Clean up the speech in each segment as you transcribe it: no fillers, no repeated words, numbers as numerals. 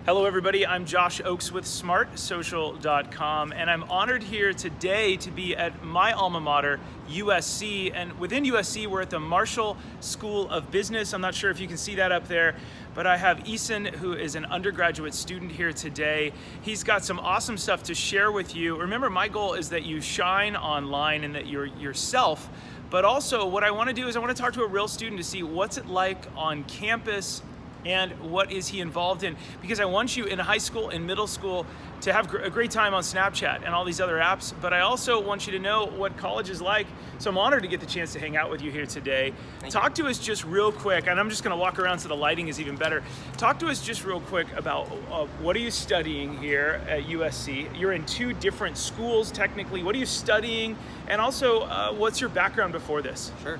Hello everybody, I'm Josh Ochs with smartsocial.com, and I'm honored here today to be at my alma mater, USC, and within USC we're at the Marshall School of Business. I'm not sure if you can see that up there, but I have Eason, who is an undergraduate student here today. He's got some awesome stuff to share with you. Remember, my goal is that you shine online and that you're yourself, but also what I want to do is I want to talk to a real student to see what's it like on campus and what is he involved in, because I want you in high school and middle school to have a great time on Snapchat and all these other apps, but I also want you to know what college is like. So I'm honored to get the chance to hang out with you here today. Talk to us just real quick, and I'm just gonna walk around so the lighting is even better. Talk to us just real quick about what are you studying here at USC? You're in two different schools technically. What are you studying? And also, what's your background before this? Sure.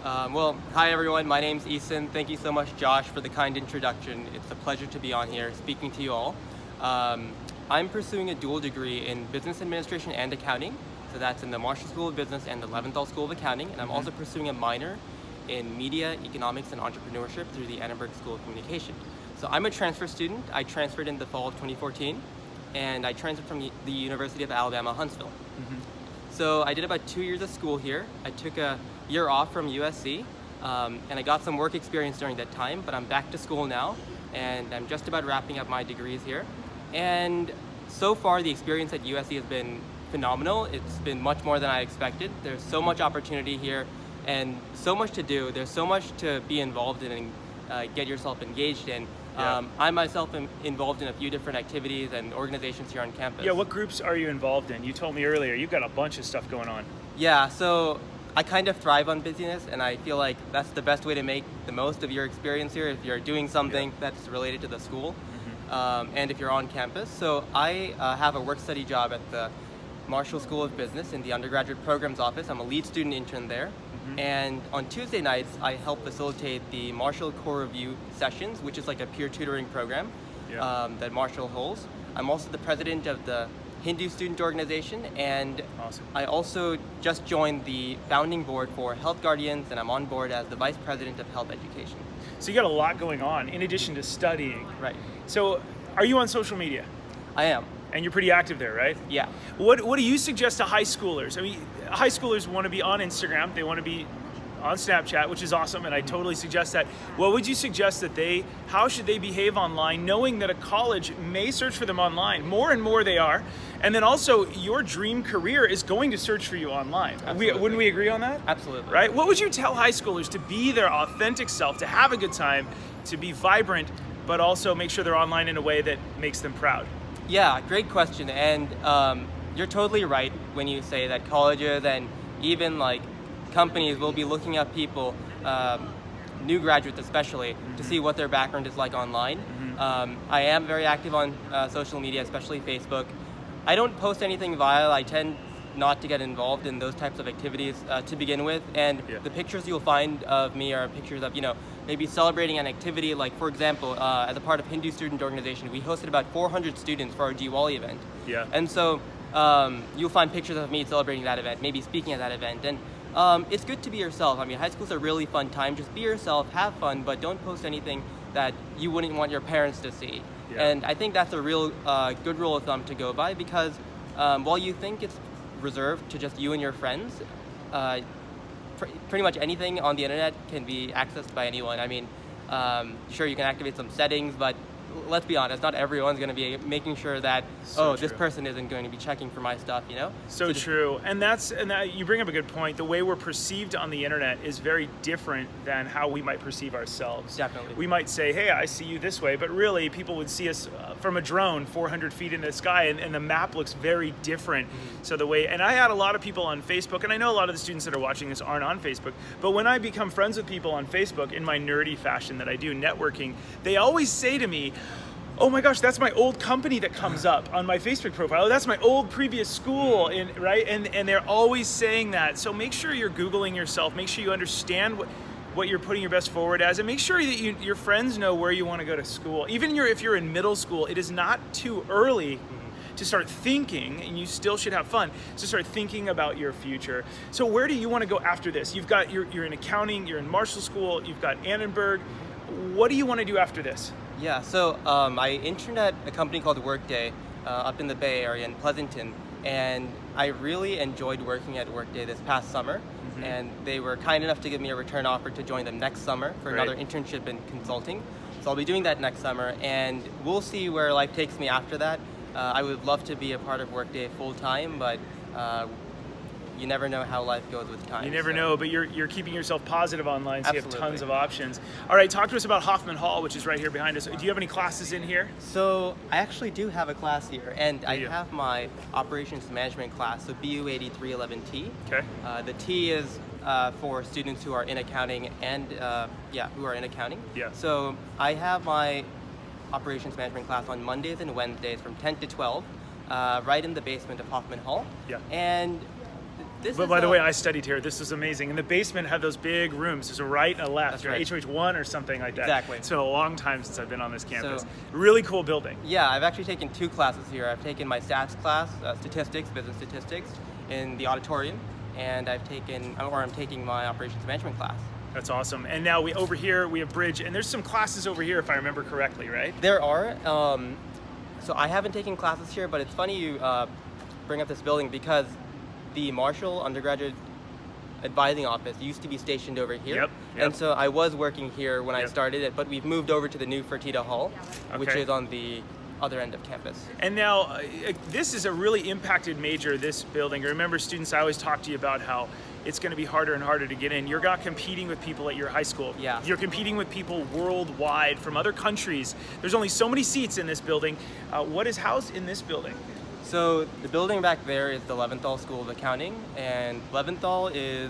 Well, hi everyone, my name's Eason. Thank you so much, Josh, for the kind introduction. It's a pleasure to be on here speaking to you all. I'm pursuing a dual degree in business administration and accounting. So that's in the Marshall School of Business and the Leventhal School of Accounting. And I'm also pursuing a minor in Media Economics and Entrepreneurship through the Annenberg School of Communication. So I'm a transfer student. I transferred in the fall of 2014, and I transferred from the University of Alabama Huntsville. So I did about 2 years of school here. I took a year off from USC, and I got some work experience during that time, but I'm back to school now, and I'm just about wrapping up my degrees here. And so far, the experience at USC has been phenomenal. It's been much more than I expected. There's so much opportunity here and so much to do. There's so much to be involved in and get yourself engaged in. I myself am involved in a few different activities and organizations here on campus. Yeah, what groups are you involved in? You told me earlier you've got a bunch of stuff going on. Yeah, so I kind of thrive on busyness, and I feel like that's the best way to make the most of your experience here if you're doing something that's related to the school and if you're on campus. So I have a work-study job at the Marshall School of Business in the undergraduate programs office. I'm a lead student intern there. And on Tuesday nights, I help facilitate the Marshall Core Review sessions, which is like a peer tutoring program that Marshall holds. I'm also the president of the Hindu student organization, and I also just joined the founding board for Health Guardians, and I'm on board as the vice president of health education. So you got a lot going on in addition to studying. Right. So are you on social media? I am. And you're pretty active there, right? Yeah. What do you suggest to high schoolers? I mean, high schoolers want to be on Instagram, they want to be on Snapchat, which is awesome, and I totally suggest that. What would you suggest that how should they behave online, knowing that a college may search for them online? More and more they are. And then also, your dream career is going to search for you online. Wouldn't we agree on that? Absolutely. Right? What would you tell high schoolers to be their authentic self, to have a good time, to be vibrant, but also make sure they're online in a way that makes them proud? Yeah, great question. And you're totally right when you say that colleges and even like companies will be looking at people, new graduates especially, to see what their background is like online. I am very active on social media, especially Facebook. I don't post anything vile. I tend not to get involved in those types of activities to begin with. And the pictures you'll find of me are pictures of, maybe celebrating an activity. Like, for example, as a part of Hindu student organization, we hosted about 400 students for our Diwali event. And so you'll find pictures of me celebrating that event, maybe speaking at that event. And it's good to be yourself. I mean, high school's a really fun time. Just be yourself, have fun, but don't post anything that you wouldn't want your parents to see. And I think that's a real good rule of thumb to go by, because while you think it's reserved to just you and your friends, pretty much anything on the internet can be accessed by anyone. I mean, sure, you can activate some settings, but let's be honest, not everyone's going to be making sure that, this person isn't going to be checking for my stuff, So true. And that you bring up a good point. The way we're perceived on the internet is very different than how we might perceive ourselves. Definitely. We might say, hey, I see you this way, but really people would see us from a drone 400 feet in the sky, and the map looks very different. So and I had a lot of people on Facebook, and I know a lot of the students that are watching this aren't on Facebook, but when I become friends with people on Facebook in my nerdy fashion that I do, networking, they always say to me, oh my gosh, that's my old company that comes up on my Facebook profile. Oh, that's my old previous school, right? And they're always saying that. So make sure you're Googling yourself. Make sure you understand what you're putting your best forward as, and make sure that your friends know where you want to go to school. Even if you're in middle school, it is not too early to start thinking, and you still should have fun, to start thinking about your future. So where do you want to go after this? You're in accounting, you're in Marshall School, you've got Annenberg. What do you want to do after this? Yeah, so I interned at a company called Workday up in the Bay Area in Pleasanton, and I really enjoyed working at Workday this past summer, and they were kind enough to give me a return offer to join them next summer for another internship in consulting. So I'll be doing that next summer, and we'll see where life takes me after that. I would love to be a part of Workday full time, but you never know how life goes with time. You never know, but you're keeping yourself positive online, so Absolutely. you have tons of options. All right, talk to us about Hoffman Hall, which is right here behind us. Do you have any classes in here? So I actually do have a class here, and I you? have my operations management class, so BU 8311T. Okay. The T is for students who are in accounting and who are in accounting. Yeah. So I have my operations management class on Mondays and Wednesdays from 10 to 12, right in the basement of Hoffman Hall. Yeah. And this But is by the way, I studied here. This is amazing. In the basement had those big rooms. There's a right and a left. That's right. HOH1 or something like that. Exactly. It's been a long time since I've been on this campus. So- Really cool building. Yeah, I've actually taken 2 classes here. I've taken my stats class, statistics, business statistics, in the auditorium, and I'm taking my operations management class. That's awesome. And now over here we have Bridge, and there's some classes over here if I remember correctly, right? There are. So I haven't taken classes here, but it's funny you bring up this building because the Marshall undergraduate advising office used to be stationed over here. Yep. And so I was working here when I Yep. started it, but we've moved over to the new Fertitta Hall, which Okay. is on the other end of campus. And now, this is a really impacted major, this building. Remember, students, I always talk to you about how it's going to be harder and harder to get in. You're not competing with people at your high school. Yeah. You're competing with people worldwide from other countries. There's only so many seats in this building. What is housed in this building? So the building back there is the Leventhal School of Accounting, and Leventhal is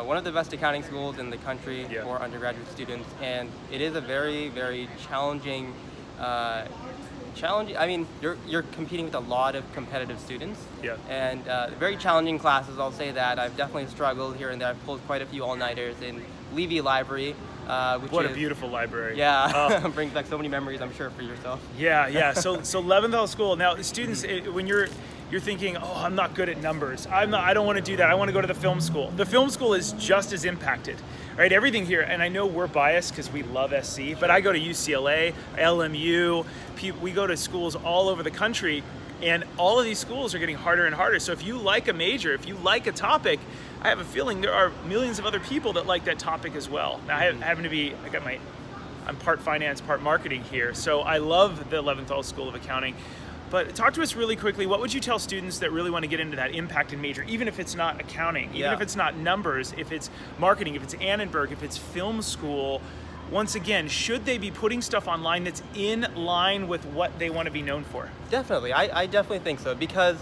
one of the best accounting schools in the country Yeah. for undergraduate students, and it is a very, very challenging. I mean, you're competing with a lot of competitive students, Yeah. and very challenging classes. I'll say that I've definitely struggled here and there. I've pulled quite a few all-nighters in Levy Library, which What is a beautiful library. yeah, brings back so many memories. I'm sure for yourself. Yeah. So Leventhal School. Now, students, when you're thinking, oh, I'm not good at numbers. I don't want to do that. I want to go to the film school. The film school is just as impacted, right? Everything here, and I know we're biased because we love SC, but I go to UCLA, LMU. We go to schools all over the country, and all of these schools are getting harder and harder. So if you like a major, if you like a topic, I have a feeling there are millions of other people that like that topic as well. Now, I'm part finance, part marketing here, so I love the Leventhal School of Accounting. But talk to us really quickly, what would you tell students that really want to get into that impacted major, even if it's not accounting, even if it's not numbers, if it's marketing, if it's Annenberg, if it's film school? Once again, should they be putting stuff online that's in line with what they want to be known for? Definitely, I definitely think so, because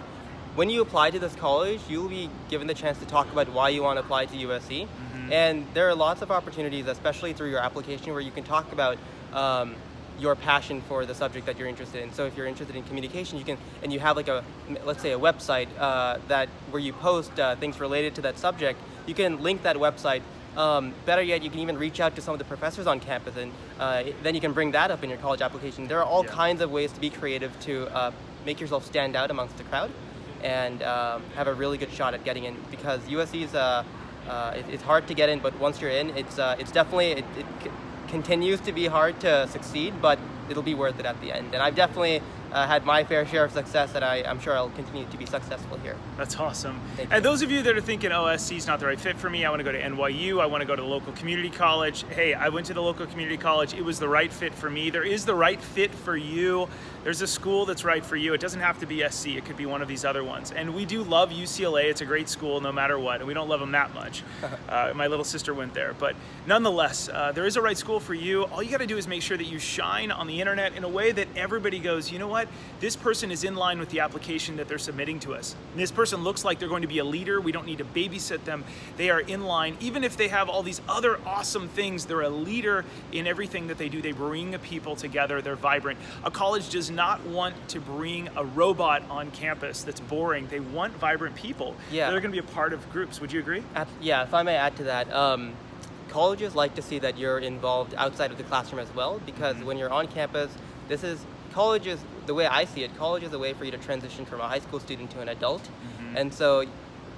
when you apply to this college, you'll be given the chance to talk about why you want to apply to USC. And there are lots of opportunities, especially through your application, where you can talk about your passion for the subject that you're interested in. So if you're interested in communication, you have like let's say a website where you post things related to that subject, you can link that website. Better yet, you can even reach out to some of the professors on campus, and then you can bring that up in your college application. There are all kinds of ways to be creative to make yourself stand out amongst the crowd and have a really good shot at getting in, because USC is it's hard to get in, but once you're in, it's definitely it continues to be hard to succeed, but it'll be worth it at the end. And I've definitely had my fair share of success, and I'm sure I'll continue to be successful here. That's awesome. Thank And you. those of you that are thinking, oh, SC is not the right fit for me, I want to go to NYU, I want to go to the local community college. Hey, I went to the local community college. It was the right fit for me. There is the right fit for you. There's a school that's right for you. It doesn't have to be SC. It could be one of these other ones. And we do love UCLA. It's a great school no matter what. And we don't love them that much. My little sister went there. But nonetheless, there is a right school for you. All you got to do is make sure that you shine on the internet in a way that everybody goes, you know what? This person is in line with the application that they're submitting to us. And this person looks like they're going to be a leader. We don't need to babysit them. They are in line. Even if they have all these other awesome things, they're a leader in everything that they do. They bring people together. They're vibrant. A college does not want to bring a robot on campus that's boring. They want vibrant people. Yeah. They're going to be a part of groups. Would you agree? Yeah, if I may add to that, colleges like to see that you're involved outside of the classroom as well, because when you're on campus, colleges, the way I see it, college is a way for you to transition from a high school student to an adult. And so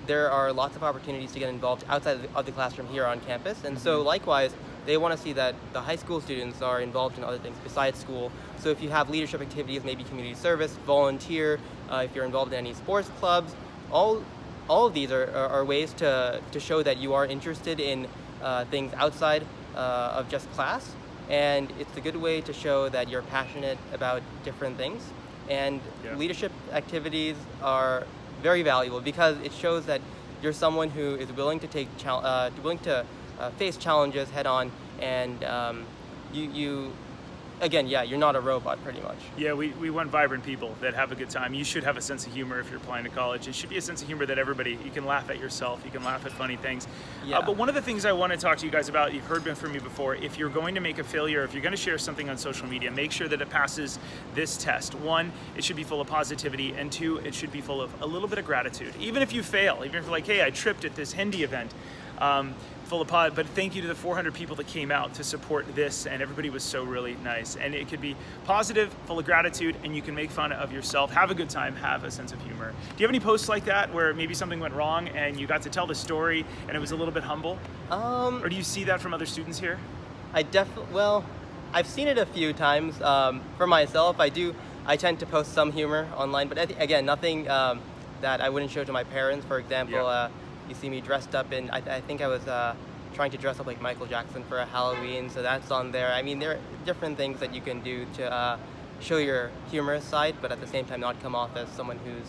there are lots of opportunities to get involved outside of the classroom here on campus. And so likewise, they want to see that the high school students are involved in other things besides school. So if you have leadership activities, maybe community service, volunteer, if you're involved in any sports clubs, all of these are ways to show that you are interested in things outside of just class. And it's a good way to show that you're passionate about different things. And leadership activities are very valuable because it shows that you're someone who is willing to face challenges head on, and you're not a robot, pretty much. Yeah, we want vibrant people that have a good time. You should have a sense of humor if you're applying to college. It should be a sense of humor that you can laugh at yourself, you can laugh at funny things. Yeah. But one of the things I want to talk to you guys about, you've heard from me before, if you're going to make a failure, if you're going to share something on social media, make sure that it passes this test. 1, it should be full of positivity, and 2, it should be full of a little bit of gratitude. Even if you fail, even if you're like, hey, I tripped at this Hindi event, full of pod, but thank you to the 400 people that came out to support this, and everybody was so really nice. And it could be positive, full of gratitude, and you can make fun of yourself, have a good time, have a sense of humor. Do you have any posts like that where maybe something went wrong and you got to tell the story and it was a little bit humble? Or do you see that from other students here? I've seen it a few times. For myself, I tend to post some humor online, but again, nothing that I wouldn't show to my parents. For example, you see me dressed up in, I think I was trying to dress up like Michael Jackson for a Halloween, so that's on there. I mean, there are different things that you can do to show your humorous side, but at the same time not come off as someone who's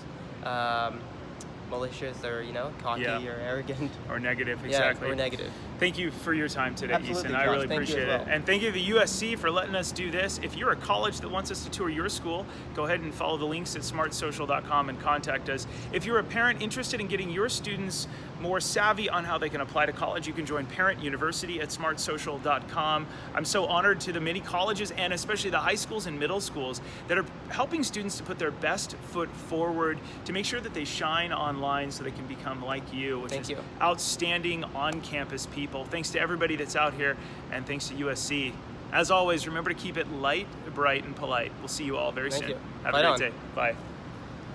malicious or cocky or arrogant or negative. Exactly. Or negative. Thank you for your time today, Absolutely, Ethan. I Josh. really Thank you appreciate as it. well. And thank you to the USC for letting us do this. If you're a college that wants us to tour your school, go ahead and follow the links at smartsocial.com and contact us. If you're a parent interested in getting your students more savvy on how they can apply to college, you can join Parent University at smartsocial.com. I'm so honored to the many colleges and especially the high schools and middle schools that are helping students to put their best foot forward to make sure that they shine online so they can become like you, which is outstanding on-campus people. Thanks to everybody that's out here, and thanks to USC. As always, remember to keep it light, bright, and polite. We'll see you all very soon. Thank you. Have a great day. Bye.